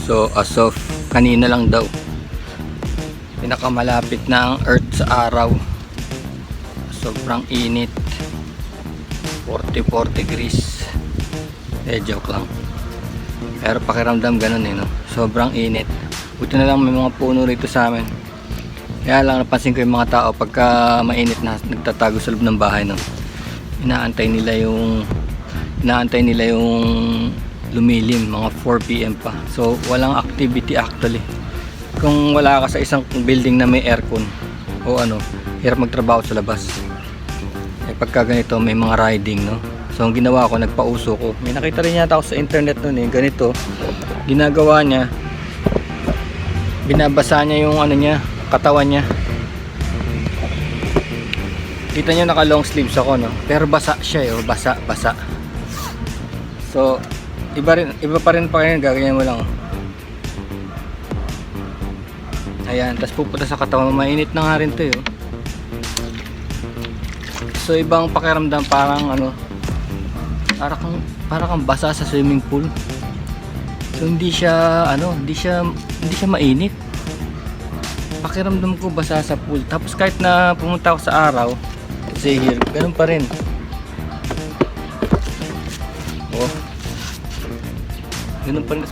So as of kanina lang daw, pinakamalapit na ang Earth sa araw. Sobrang init, 44 degrees. Joke lang, pero pakiramdam ganun no? Sobrang init. Buti na lang may mga puno rito sa amin. Kaya lang napansin ko yung mga tao pagka mainit na nagtatago sa loob ng bahay no? Inaantay nila yung lumilim mga 4 PM pa. So walang activity actually. Kung wala ka sa isang building na may aircon o hirap magtrabaho sa labas. Pagka ganito may mga riding no. So ang ginawa ko, nagpauso ko. May nakita rin yata ako sa internet noon ganito. Ginagawa niya, binabasa niya yung katawan niya. Kita niyo naka long sleeves ako no. Pero basa siya basa. So iba pa rin gaganyan mo lang. Ayan, tapos pupunta sa katawan. Mainit na nga rin to So ibang pakiramdam, parang para kang basa sa swimming pool. So hindi siya mainit. Pakiramdam ko basa sa pool. Tapos kahit na pumunta ako sa araw, kasi here, ganun pa rin. Ganun pa rin.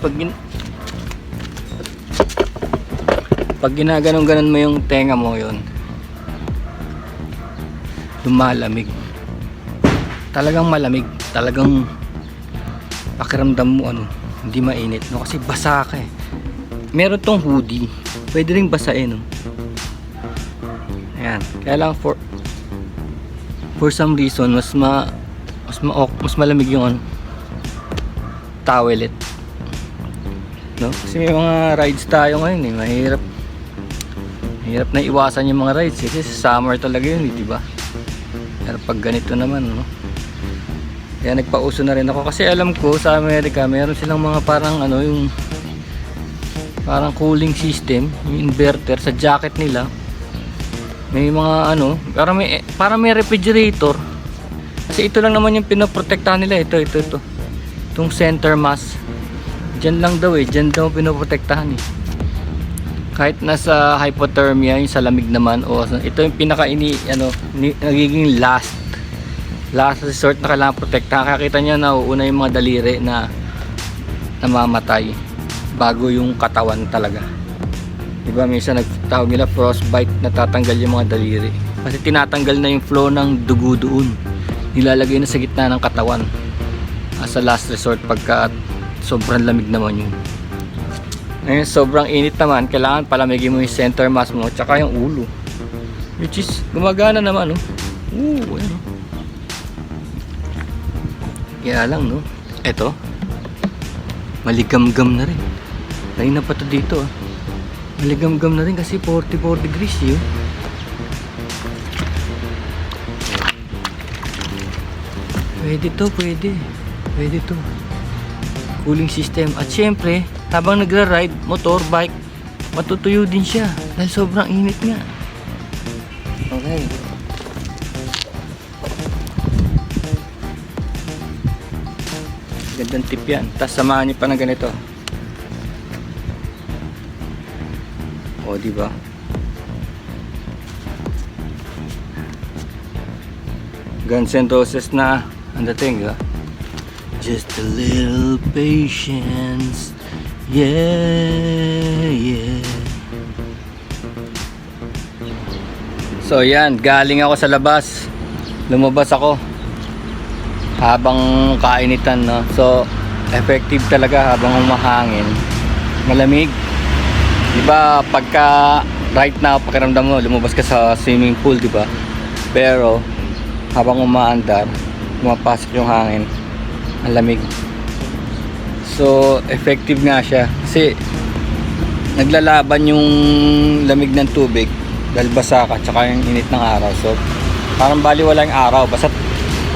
Pag ginaganon-ganon mo yung tenga mo, yun lumalamig. Talagang malamig. Talagang pakiramdam mo hindi mainit no, kasi basa ka Meron tong hoodie, pwede ring basain Ayan, kaya lang for some reason mas malamig yung towelette no, kasi may mga rides tayo ngayon mahirap na iwasan yung mga rides kasi summer talaga yun di ba? Pero pag ganito naman no, kaya nagpauso na rin ako kasi alam ko sa Amerika meron silang mga parang yung parang cooling system, yung inverter sa jacket nila. May mga parang may refrigerator. Kasi ito lang naman yung pinoprotektahan nila, ito itong center mass. Diyan lang daw diyan daw pinoprotektahan Kahit nasa hypothermia, yung sa lamig naman ito yung pinaka nagiging last resort na kailangan protektahan. Kaya kita niya nauuna yung mga daliri na namamatay bago yung katawan talaga. Diba minsan nagtawag nila frostbite, natatanggal yung mga daliri kasi tinatanggal na yung flow ng dugo doon, nilalagay na sa gitna ng katawan as a last resort pagka sobrang lamig naman yun. Ngayon sobrang init naman, kailangan palamigin mo yung center mass mo tsaka yung ulo, which is gumagana naman kaya lang eto maligamgam na rin. Lain na pa to dito maligamgam na rin kasi 44 degrees pwede to cooling system. At syempre habang nagra-ride motorbike, matutuyo din siya dahil sobrang init nga. Okay, gandang tip yan. Tapos samahan niyo pa ng ganito diba? Guns N' Roses na ang dating, diba? Just a little patience, yeah. So yan, galing ako sa labas, lumabas ako habang kainitan no? So effective talaga habang umahangin, malamig. Diba pagka right now pakiramdam mo lumabas ka sa swimming pool, diba? Pero habang umaandar, pumapasok yung hangin, ang lamig. So effective nga siya kasi naglalaban yung lamig ng tubig dahil basa ka tsaka yung init ng araw. So parang baliwala yung araw basta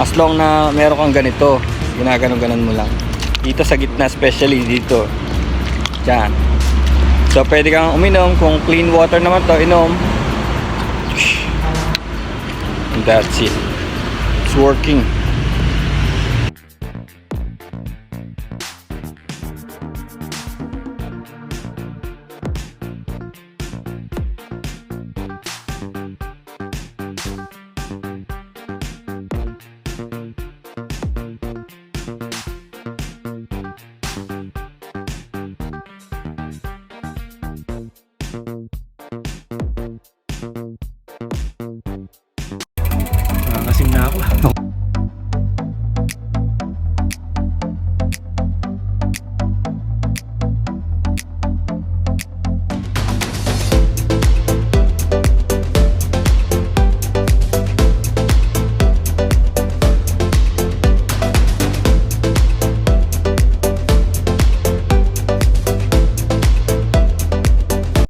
as long na meron kang ganito, ginaganon-ganon mo lang dito sa gitna, especially dito dyan. So pwede kang uminom, kung clean water naman to, inom. And that's it, it's working.